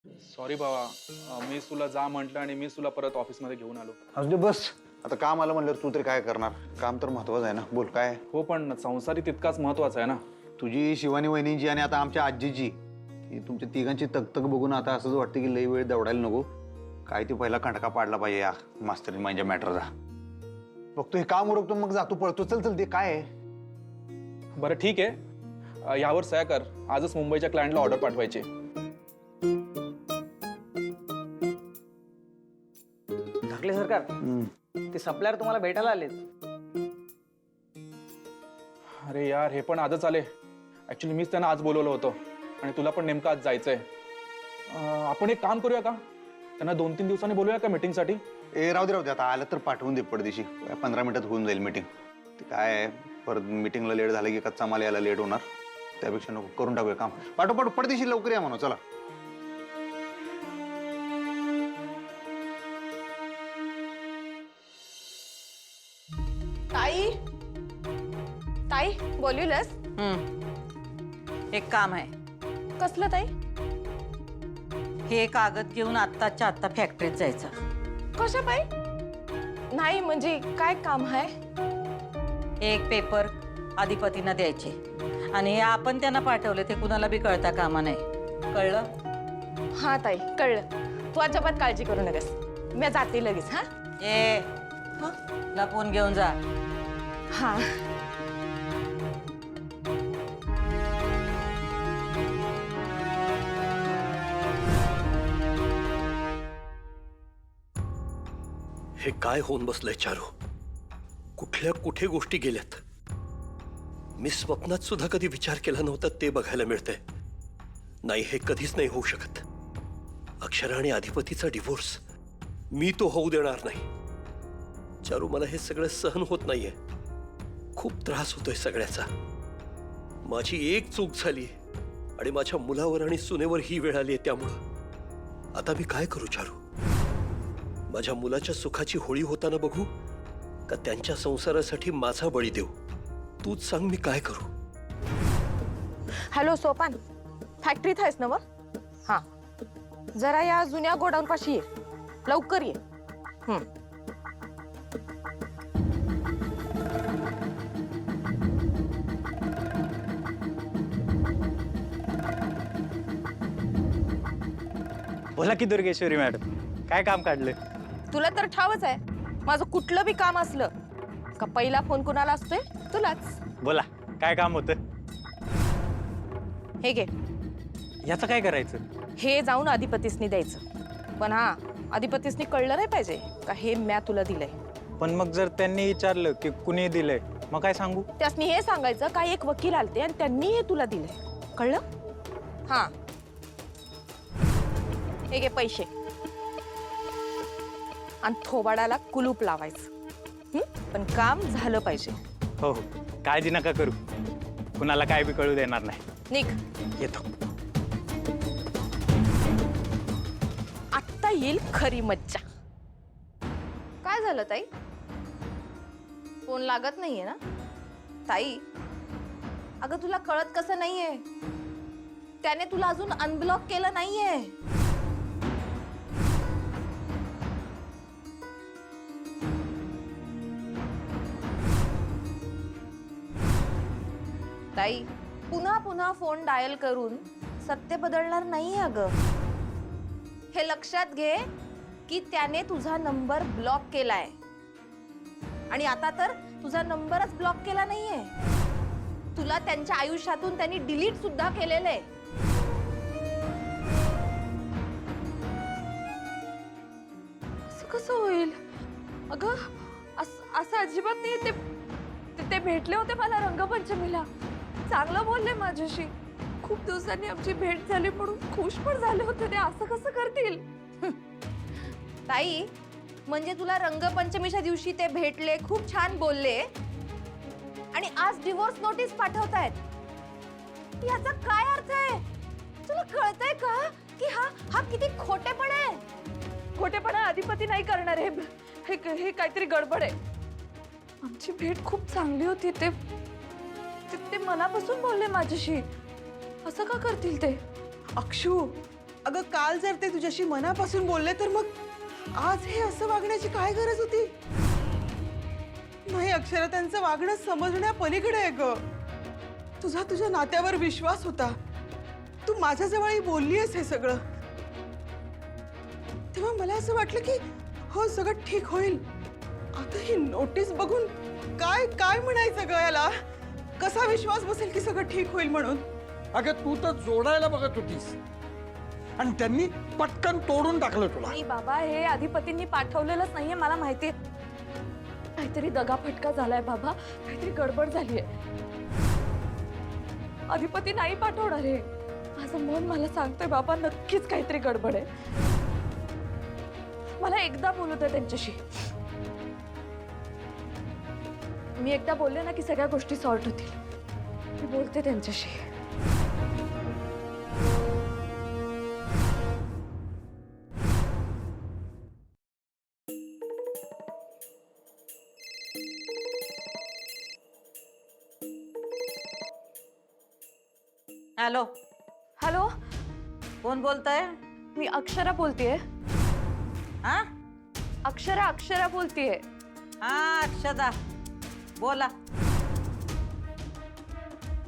Sorry बाबा, मीच तुला जा म्हटलं आणि मीच तुला परत ऑफिसमध्ये घेऊन आलो. असू दे बस. आता काम आलं म्हणल्यावर तू तरी काय करणार? काम तर महत्वाचं आहे ना. बोल काय आहे? हो, पण संसारी तितकाच महत्वाचा आहे ना. तुझी, शिवानी वहिनींची आणि आता आमच्या आजीची, ही तुमच्या तिघांची तकतक बघून आता असंच वाटतं की लई वेळ दौडायला नको. काय ते पहिला कंटका पाडला पाहिजे या मास्तरी माझ्या मॅटरचा. बघतो हे काम उरकतो मग जातो पळतो. चल चल, ते काय आहे? बरं ठीक आहे, यावर सह्या कर. आजच मुंबईच्या क्लायंटला ऑर्डर पाठवायची. ठाकले सरकार, ते सप्लायर तुम्हाला भेटायला आलेत. अरे यार, हे पण आजच आले. ऍक्च्युली मीच त्यांना आज बोलवलं होतं आणि तुला पण नेमकं आज जायचंय. आपण एक काम करूया का, त्यांना 2-3 दिवसांनी बोलूया का मीटिंगसाठी? राहू दे आता आलं तर पाठवून दे पडदिशी. 15 मिनिटात होऊन जाईल मीटिंग. ते काय आहे, परत मीटिंगला लेट झालं की कच्चा माल यायला लेट होणार. त्यापेक्षा नको, करून टाकूया काम. पाठव पडदिशी लवकर या म्हणू. चला. ताई, ताई बोलविलस? एक काम आहे. कसलं ताई? हे कागद घेऊन आत्ताच्या आत्ता फॅक्टरीत जायचं. कशा पाई? नाही म्हणजे काय काम आहे? एक पेपर अधिपतींना द्यायचे आणि हे आपण त्यांना पाठवले ते कुणाला बी कळता कामा नाही. कळलं? हा ताई, कळलं. तू अजिबात काळजी करू नकोस. मी जाते लगेच. हा ए, लपवून घेऊन जा. हा. हे काय होऊन बसलंय चारू? कुठल्या कुठे गोष्टी गेल्यात. मी स्वप्नात सुद्धा कधी विचार केला नव्हता ते बघायला मिळतंय. नाही, हे कधीच नाही होऊ शकत. अक्षरा आणि अधिपतीचा डिव्होर्स मी तो होऊ देणार नाही. चारू, मला हे सगळं सहन होत नाहीये. खूप त्रास होतोय सगळ्याचा. माझी एक चूक झाली आणि माझ्या मुलावर आणि सुनेवर ही वेळ आली आहे. त्यामुळं आता मी काय करू चारू? माझ्या मुलाच्या सुखाची होळी होताना बघू का त्यांच्या संसारासाठी माझा बळी देऊ? तूच सांग, मी काय करू? हॅलो सोपान, फॅक्टरीत आहेस ना? हा, जरा या जुन्या गोडाऊन पाशी ये. लवकर ये. बोला की दुर्गेश्वरी मॅडम, काय काम काढलं? तुला तर ठावच आहे, माझं कुठलं बी काम असलं का पहिला फोन कुणाला असतोय? तुलाच. बोला, काय काम होतं? हे घे. याचं काय करायचं? हे जाऊन अधिपतीसनी द्यायचं. पण हा, अधिपतीसनी कळलं नाही पाहिजे का हे म्या तुला दिलंय. पण मग जर त्यांनी विचारलं की कुणी दिलंय, मग काय सांगू? त्यासनी हे सांगायचं का एक वकील आलते आणि त्यांनी हे तुला दिलंय. कळलं? हा, हे घे पैसे आणि थोबाडाला कुलूप लावायचं. पण काम झालं पाहिजे. हो हो, काळजी नका करू. कुणाला काय बी कळू देणार नाही. निघ. येतो. आत्ता येईल खरी मज्जा. काय झालं ताई? फोन लागत नाहीये ना? ताई, अगं तुला कळत कसं नाहीये? त्याने तुला अजून अनब्लॉक केलं नाहीये. ताई, पुन्हा पुन्हा फोन डायल करून सत्य बदलणार नाहीये अगं. हे लक्षात घे की त्याने तुझा नंबर ब्लॉक केलाय आणि आता तर तुझा नंबरच ब्लॉक केला नाहीये, तुला त्यांच्या आयुष्यातून त्यांनी डिलीट सुद्धा केलेलं आहे. असं कसं होईल अगं? असं अजिबात नाही. ते भेटले होते मला रंगपंचमीला. चांगलं बोलले माझ्याशी. खूप दिवसांनी आमची भेट झाली म्हणून खुश पण झाले होते ते. असं कसं करतील? ताई, म्हणजे तुला रंगपंचमीच्या दिवशी ते भेटले, खूप छान बोलले आणि आज डिवोर्स नोटीस पाठवतायत. याचा काय अर्थ आहे? तुला कळतंय का की हा किती खोटेपणा आहे? खोटेपणा अधिपती नाही करणार. हे काहीतरी गडबड आहे. आमची भेट खूप चांगली होती. ते मनापासून बोलले माझ्याशी. असं का करतील ते? अक्षू, अगं काल जर ते तुझ्याशी मनापासून बोलले तर मग आज हे असं वागण्याची काय गरज होती? नाही अक्षरा, त्यांचं वागणं समजण्या पलीकडे आहे ग. तुझ्या नात्यावर विश्वास होता. तू माझ्याजवळही बोललीयस हे सगळं, तेव्हा मला असं वाटलं की हो सगळं ठीक होईल. आता ही नोटीस बघून काय काय म्हणायचं ग याला? कसा विश्वास बसेल की सगळं ठीक होईल म्हणून? अगं तू तर जोडायला बघत होतीस आणि त्यांनी पटकन तोडून टाकलं तुला. नाही बाबा, हे अधिपतींनी पाठवलेलंच नाहीये, मला माहितीये. काहीतरी दगाफटका झालाय बाबा, काहीतरी गडबड झालीये. अधिपती नाही पाठवणार हे. माझं मन मला सांगतोय बाबा, नक्कीच काहीतरी गडबड आहे. मला एकदा बोलू दे त्यांच्याशी. मी एकदा बोलले ना की सगळ्या गोष्टी सॉर्ट होतील. मी बोलते त्यांच्याशी. हॅलो, हॅलो, कोण बोलताय? मी अक्षरा बोलतेय. हा अक्षरा बोलतेय. हा अक्षदा, बोला.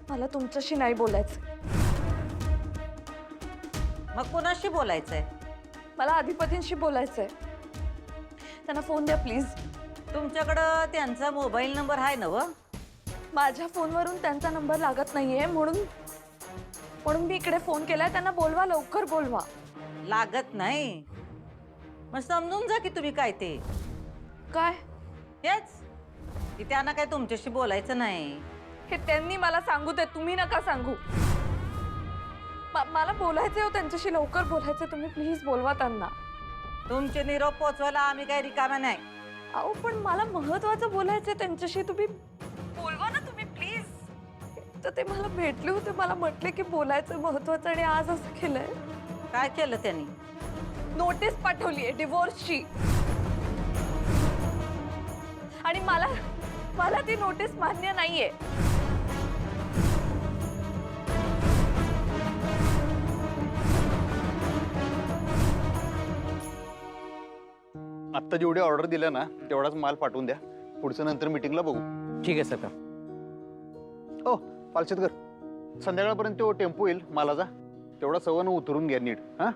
मला तुमच्याशी नाही बोलायचं. मग कोणाशी बोलायचंय? मला अधिपतींशी बोलायचंय. त्यांना फोन द्या प्लीज. तुमच्याकडं त्यांचा मोबाईल नंबर आहे ना? व माझ्या फोनवरून त्यांचा नंबर लागत नाहीये, म्हणून मी इकडे फोन केलाय. त्यांना बोलवा, लवकर बोलवा. लागत नाही मग समजून जा की तुम्ही काय ते. काय हेच की त्यांना काय तुमच्याशी बोलायचं नाही. हे त्यांनी मला सांगू दे, तुम्ही नका सांगू. मला बोलायचंय हो त्यांच्याशी, लवकर बोलायचंय. तुम्ही प्लीज बोलवा त्यांना. तुमचे निरोप पोचवायला आम्ही काही रिकामा नाही. अहो पण मला महत्वाचं बोलायचंय त्यांच्याशी. तुम्ही बोलवा ना तुम्ही प्लीज. तर ते मला भेटले होते, मला म्हटले की बोलायचं महत्वाचं, आणि आज असं केलंय. काय केलं त्यांनी? नोटीस पाठवली आहे डिवोर्सची. आणि मला ती नोटीस मान्य नाहीये. आत्ता जेवढी ऑर्डर दिल्या ना तेवढाच माल पाठवून द्या. पुढचं नंतर मीटिंगला बघू. ठीक आहे सर. हो पालशेतकर, संध्याकाळपर्यंत तो टेम्पो येईल मालाचा, तेवढा सवन उतरून घ्या नीट. हा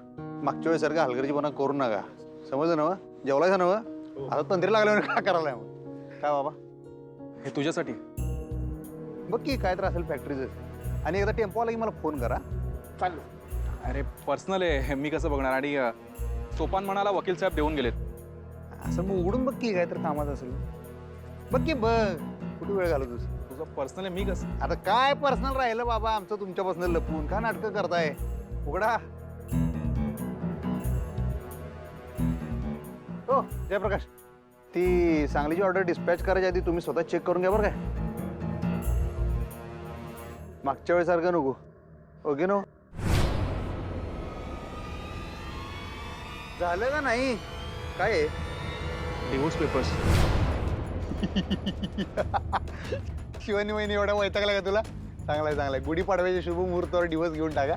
मागच्या वेळेसारखा हलगर्जीपणा करू नका. समजलं ना? जेवलायचं ना? आता तंत्री लागल्यावर काय करायला मग? काय बाबा, हे तुझ्यासाठी. बघ की काय तर असेल फॅक्टरीचं. आणि एकदा टेम्पो आला की मला फोन करा. चाललो. अरे पर्सनल आहे, मी कसं बघणार? आणि सोपान म्हणाला वकील साहेब देऊन गेलेत. असं मग उघडून बघ की काय तर कामात असेल. बघ की बघ, कुठे वेळ घालवतोस? तुझं पर्सनल आहे, मी कसं? आता काय पर्सनल राहिलं बाबा आमचं तुमच्यापासून लपवून? का नाटकं करताय? उघडा. हो जयप्रकाश, ती सांगलीची ऑर्डर डिस्पॅच करायच्या आधी तुम्ही स्वतः चेक करून घ्या बरं काय. मागच्या वेळेसारखं नको. Okay no? झालं का नाही? काय आहे? Divorce papers. शिवानी वहिनी एवढा वैतागला का तुला? चांगलाय. गुढीपाडव्याच्या शुभ मुहूर्तावर दिवस घेऊन टाका.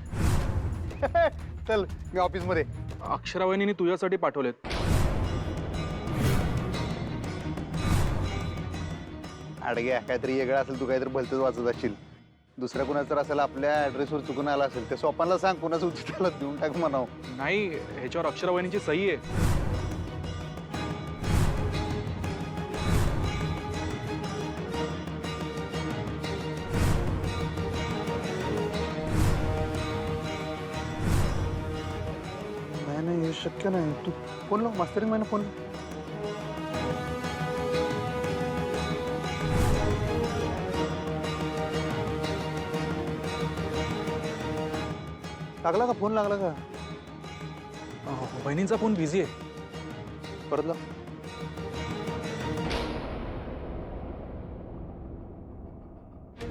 चल मी ऑफिस मध्ये. अक्षरा वहिनीने तुझ्यासाठी पाठवलेत. अडग्या, काहीतरी वेगळं असेल, तू काहीतरी भलतच वाचत असशील. दुसऱ्या कुणाचं असेल, आपल्या ऍड्रेसवर चुकून आला असेल, ते सोपानला सांग कुणाचं होतं त्याला देऊन टाक म्हणाव. नाही, ह्याच्यावर अक्षरा वहिनीची सही आहे. नाही हे शक्य नाही. तू फोन लाव, मास्तरिंग महिना फोन लाव. लागला का फोन? लागला का? बहिणींचा फोन बिझी आहे. परत लाव.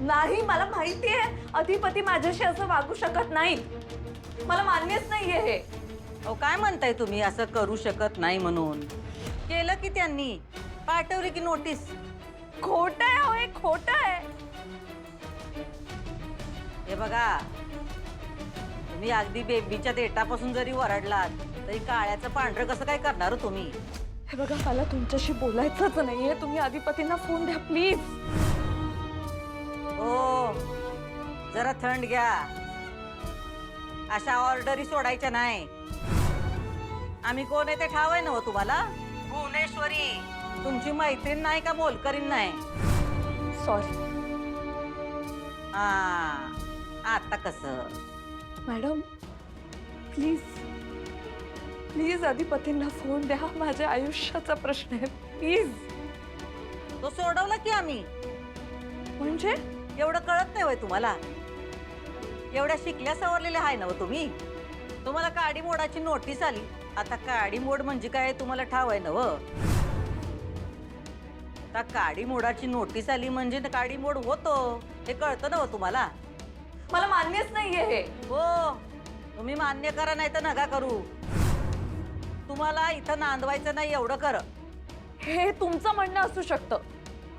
नाही, मला माहितीये अधिपती माझ्याशी असं वागू शकत नाही. मला मान्यच नाहीये हे. अहो काय म्हणताय तुम्ही? असं करू शकत नाही म्हणून केलं की त्यांनी पाठवली की नोटीस. खोटं आहे हो, हे खोटं आहे. हे बघा, तुम्ही अगदी बेबीच्या देठापासून जरी वरडलात तरी काळ्याचं पांढरं कसं काय करणार हो तुम्ही? हे बघा मला तुमच्याशी बोलायचंच नाहीये. तुम्ही अधिपतींना फोन द्या प्लीज. हो, जरा थंड घ्या. अशा ऑर्डरी सोडायच्या नाही. आम्ही कोण आहे ते ठाव आहे ना हो तुम्हाला? भुवनेश्वरी, तुमची मैत्रीण नाही का मोलकरीण नाही? सॉरी हा, आता कसं? मॅडम, प्लीज प्लीज अधिपतींना फोन द्या. माझ्या आयुष्याचा प्रश्न आहे, प्लीज. तो सोडवला की आम्ही. म्हणजे एवढं कळत नाही होय तुम्हाला? एवढ्या शिकल्या सवरलेल्या आहे ना हो तुम्ही? तुम्हाला काडी मोडाची नोटीस आली. आता काडी मोड म्हणजे काय तुम्हाला ठाव आहे ना व? आता काडी मोडाची नोटीस आली म्हणजे काडी मोड होतो हे कळतं ना हो तुम्हाला? मला मान्यच नाहीये हे. हो, तुम्ही मान्य करा नाही तर नका करू. तुम्हाला इथं नांदवायचं नाही एवढं कर. हे तुमचं म्हणणं असू शकतं,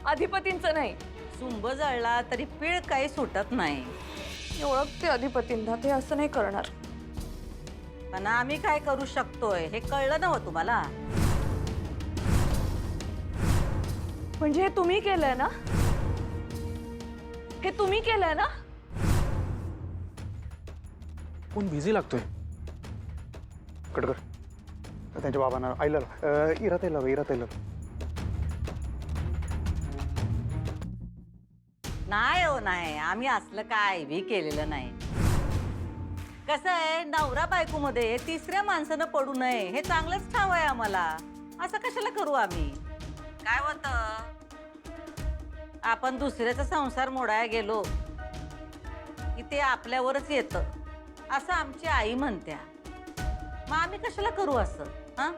अधिपतींचं नाही. सुंब जळला तरी पीळ काही सुटत नाही. मी ओळखते अधिपतींना, ते असं नाही करणार. पण आम्ही काय करू शकतोय हे कळलं ना हो तुम्हाला? म्हणजे हे तुम्ही केलंय ना? हे तुम्ही केलंय ना? फोन बिझी लागतोय. कडकर त्यांच्या बाबांना आईला इरात नाही हो, नाही. आम्ही असलं काय बी केलेलं नाही. कसं आहे, नवरा बायको मध्ये तिसऱ्या माणसानं पडू नये हे चांगलंच ठाव आहे आम्हाला. असं कशाला करू आम्ही? काय होतं, आपण दुसऱ्याचा संसार मोडायला गेलो की ते आपल्यावरच येतं असं आमची आई म्हणत्या. मग आम्ही कशाला करू असं? हा,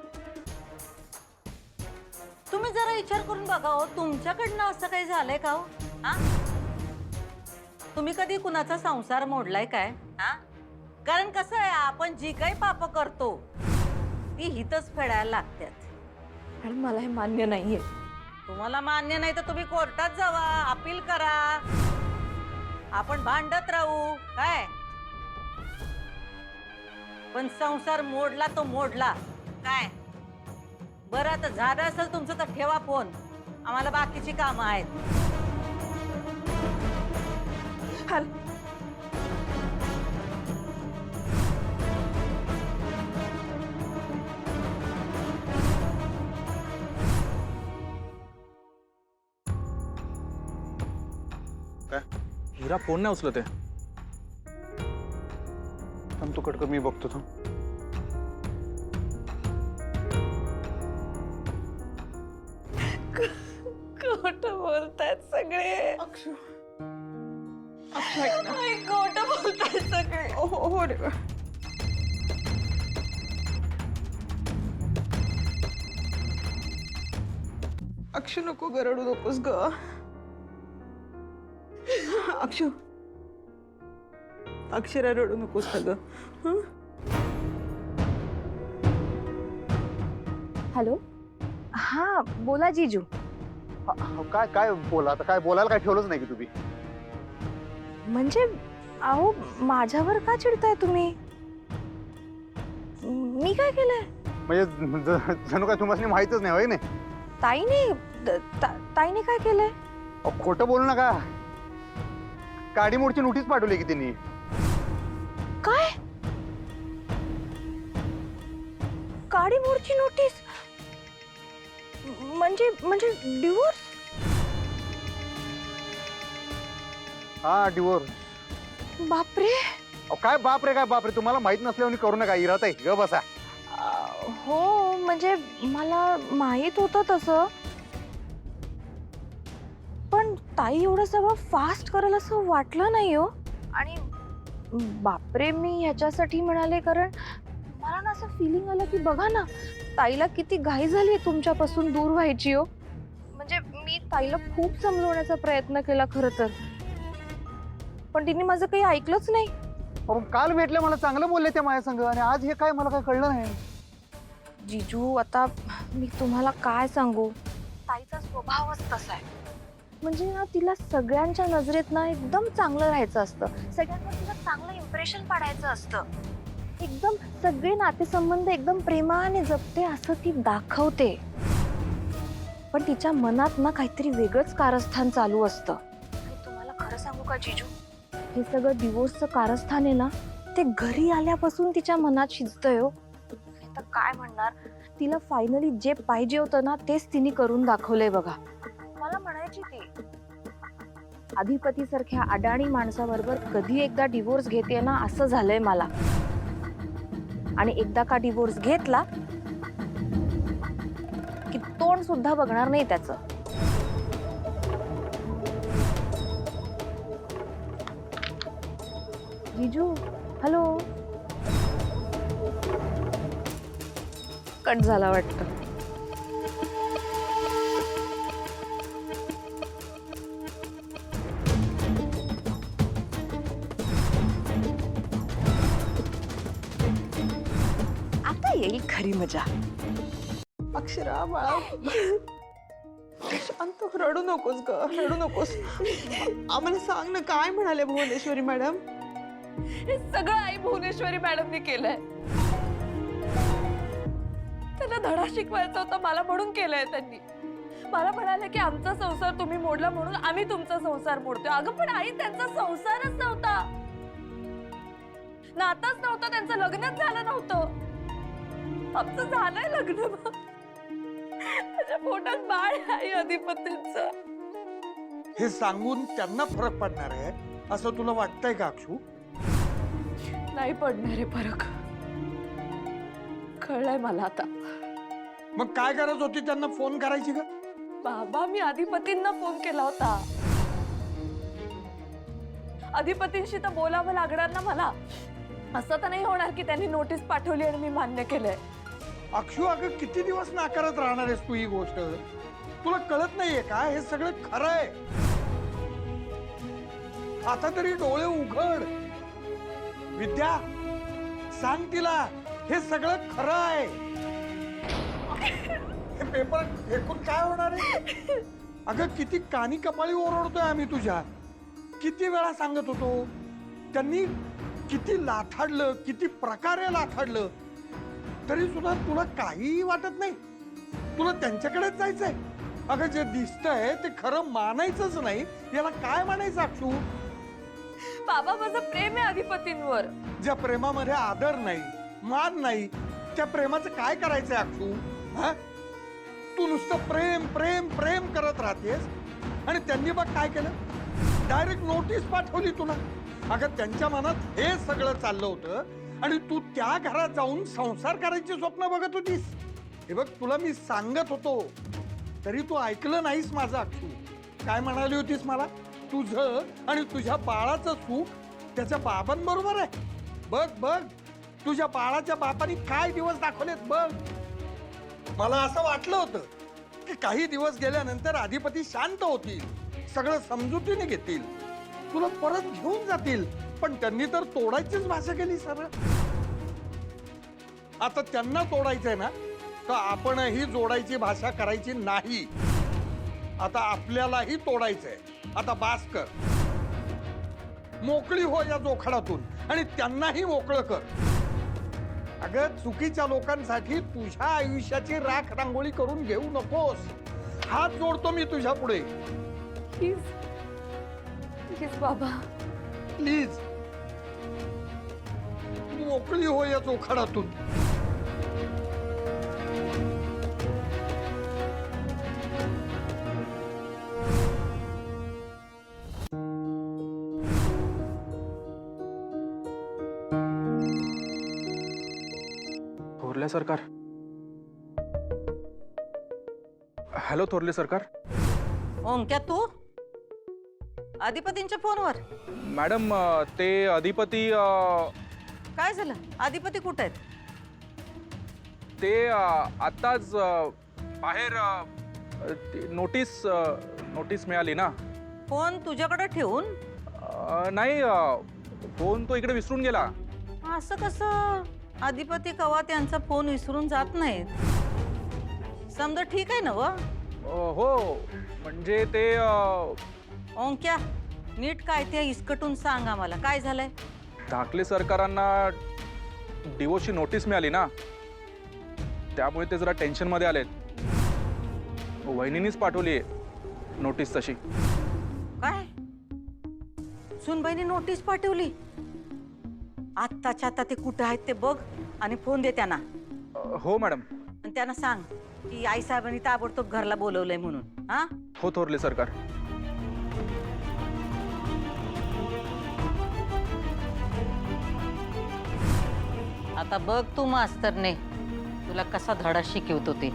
तुम्ही जरा विचार करून बघा हो, तुमच्याकडनं असं काही झालंय का हो? हा, तुम्ही कधी कुणाचा संसार मोडलाय काय? हा, कारण कसं आहे, आपण जी काही पाप करतो ती हितच फेडायला लागतात. आणि मला हे मान्य नाहीये. तुम्हाला मान्य नाही तर तुम्ही कोर्टात जावा, अपील करा, आपण भांडत राहू काय. पण संसार मोडला तो मोडला काय. बरं, आता झालं असेल तुमचं तर ठेवा फोन. आम्हाला बाकीची कामं आहेत. हॅल हिरा फोन नाही उचलत आहे. तू कडकर, मी बघतो थांब. खोटं बोलतायत सगळे. खोटं बोलतायत सगळे. हो रे. अक्षु, नको गरडू नकोस ग. अक्षु, अक्षरा रडू नकोस ग. हॅलो, हा बोला जीजू. काय काय बोला आता, काय बोलायला काय ठेवलंच नाही की तुम्ही? म्हणजे अहो, माझ्यावर का चिडताय तुम्ही? मी काय केलंय? म्हणजे जणू काय तुम्हाला माहितच नाही होय? नाही, ताईने काय केलंय? खोटं बोलू नका. काडी मोडची नोटीस पाठवली की त्यांनी. काय? काडी मोडची नोटीस? म्हणजे डिवोर्स? हा, डिवोर्स. बापरे. काय बापरे, तुम्हाला माहित नसल्यावर करू नका. इरात आहे ग, बसा. हो, म्हणजे मला माहित होतं तसं, पण ताई एवढं सगळं फास्ट करेल असं वाटलं नाही हो. आणि बापरे मी ह्याच्यासाठी म्हणाले कारण मला ना असं फिलिंग आलं की बघा ना, ताईला किती घाई झाली तुमच्यापासून दूर व्हायची हो. म्हणजे मी ताईला खूप समजवण्याचा प्रयत्न केला खरं तर, पण तिने माझं काही ऐकलंच नाही. काल भेटले, मला चांगलं बोलले त्या माझ्या संग, आणि आज हे काय मला काय कळलं नाही. जीजू, आता मी तुम्हाला काय सांगू, ताईचा स्वभावच तसा आहे. म्हणजे ना तिला सगळ्यांच्या नजरेत ना एकदम चांगलं राहायचं असतं, सगळ्यांवर तिला चांगलं इम्प्रेशन पाडायचं असतं, एकदम सगळे नातेसंबंध एकदम प्रेमाने जपते असं ती दाखवते. पण तिच्या मनात ना काहीतरी वेगळंच कारस्थान चालू असतं. आणि तुम्हाला खरं सांगू का जीजू, हे सगळं डिवोर्सचं कारस्थान आहे ना, ते घरी आल्यापासून तिच्या मनात शिजतंय हो. आता काय म्हणणार, तिला फायनली जे पाहिजे होतं ना तेच तिने करून दाखवलंय बघा. मला म्हणायची ती अधिपती सारख्या अडाणी माणसाबरोबर कधी एकदा डिवोर्स घेते ना असं झालंय मला. आणि एकदा का डिवोर्स घेतला की तोंड सुद्धा बघणार नाही त्याचं. जीजू हॅलो, कट झाला वाटतं. आता येईल खरी मजा. अक्षरा बाळा, शांत हो, रडू नकोस ग, रडू नकोस. आम्हाला सांग ना, काय म्हणाले भुवनेश्वरी मॅडम? हे सगळं आई भुवनेश्वरी मॅडमने केलंय. त्यांना धडा शिकवायचा होता मला म्हणून केलंय त्यांनी. मला म्हणाले की आमचा संसार तुम्ही मोडला म्हणून आम्ही तुमचा संसार मोडतोय. अगं पण आई त्यांचा संसारच नव्हता, नाताच नव्हता, त्यांचं लग्नच झालं नव्हतं. आमचं झालंय लग्न, त्याच्या पोटात बाळ आहे अधिपतींचं. हे सांगून त्यांना फरक पडणार आहे असं तुला वाटतंय का अक्षू? नाही पडणार आहे फरक, कळलंय मला आता. मग काय गरज होती त्यांना फोन करायची का? बाबा मी अधिपतींना फोन केला होता. अधिपतींशी तर बोलावं लागणार ना मला. असं तर नाही होणार की त्यांनी नोटीस पाठवली आणि मी मान्य केलंय. अक्षू, अगं किती दिवस नाकारत राहणार आहेस तू ही गोष्ट? तुला कळत नाहीये का हे सगळं खरं आहे? आता तरी डोळे उघड. विद्या, सांग तिला हे सगळं खरं आहे. हे पेपर फेकून काय होणार आहे? अगं किती कानी कपाळी ओरडतोय आम्ही तुझ्या. किती वेळा सांगत होतो. त्यांनी किती लाथाडलं, किती प्रकारे लाथाडलं, तरी सुद्धा तुला काहीही वाटत नाही. तुला त्यांच्याकडेच जायचंय. अगं जे दिसतंय ते खरं मानायचंच नाही. याला काय मानायचं अक्षू? बाबा माझं प्रेम आहे अधिपतींवर. ज्या प्रेमामध्ये आदर नाही, मान नाही, त्या प्रेमाचं काय करायचंय अक्षू? हा, तू नुसतं प्रेम प्रेम प्रेम करत राहतेस आणि त्यांनी बघ काय केलं, डायरेक्ट नोटीस पाठवली तुला. अगं त्यांच्या मनात हे सगळं चाललं होतं आणि तू त्या घरात जाऊन संसार करायची स्वप्न बघत होतीस. हे बघ तुला मी सांगत होतो तरी तू ऐकलं नाहीस माझं अक्षू. काय म्हणाली होतीस मला? तुझं आणि तुझ्या बाळाचं सुख त्याच्या बाबांबरोबर आहे. बघ बघ तुझ्या बाळाच्या बापाने काय दिवस दाखवलेत बघ. मला असं वाटलं होतं की काही दिवस गेल्यानंतर अधिपती शांत होतील, सगळं समजुतीने घेतील, तुला परत घेऊन जातील. पण त्यांनी तर तोडायचीच भाषा केली सरळ. आता त्यांना तोडायचंय ना, तर आपणही जोडायची भाषा करायची नाही. आता आपल्यालाही तोडायचंय. आता बास कर, मोकळी हो या जोखडातून आणि त्यांनाही मोकळं कर. अगं चुकीच्या लोकांसाठी तुझ्या आयुष्याची राख रांगोळी करून घेऊ नकोस. हात जोडतो मी तुझ्या पुढे. प्लीज प्लीज बाबा, प्लीज मोकळी हो या जोखडातून. थोरले सरकार. हॅलो थोरले सरकार. ओंक्या तू अधिपतींच्या फोनवर? मॅडम ते अधिपती काय झालं? अधिपती कुठे आहेत? ते आत्ताच बाहेर नोटीस मिळाली ना. फोन तुझ्याकडे ठेवून? नाही, फोन तो इकडे विसरून गेला. असं कसं? अधिपती कवा त्यांचा फोन विसरून जात नाहीत. समजा ठीक आहे ना व, हो म्हणजे ते ओंक्या नीट काय ते इसकटून सांग आम्हाला काय झालंय. धाकले सरकारांना डिवोर्सची नोटीस मिळाली ना, त्यामुळे ते जरा टेन्शनमध्ये आलेत. वहिनीनीच पाठवली नोटीस तशी. काय सुनबाईने नोटीस पाठवली. आत्ताच्या आता ते कुठे आहेत ते बघ आणि फोन दे त्यांना. हो मॅडम. आणि त्यांना सांग की आई साहेबांनी ताबडतोब घरला बोलवलंय म्हणून. हा हो थोरले सरकार. आता बघ तू मास्तरने तुला कसा धडा शिकवतो ते.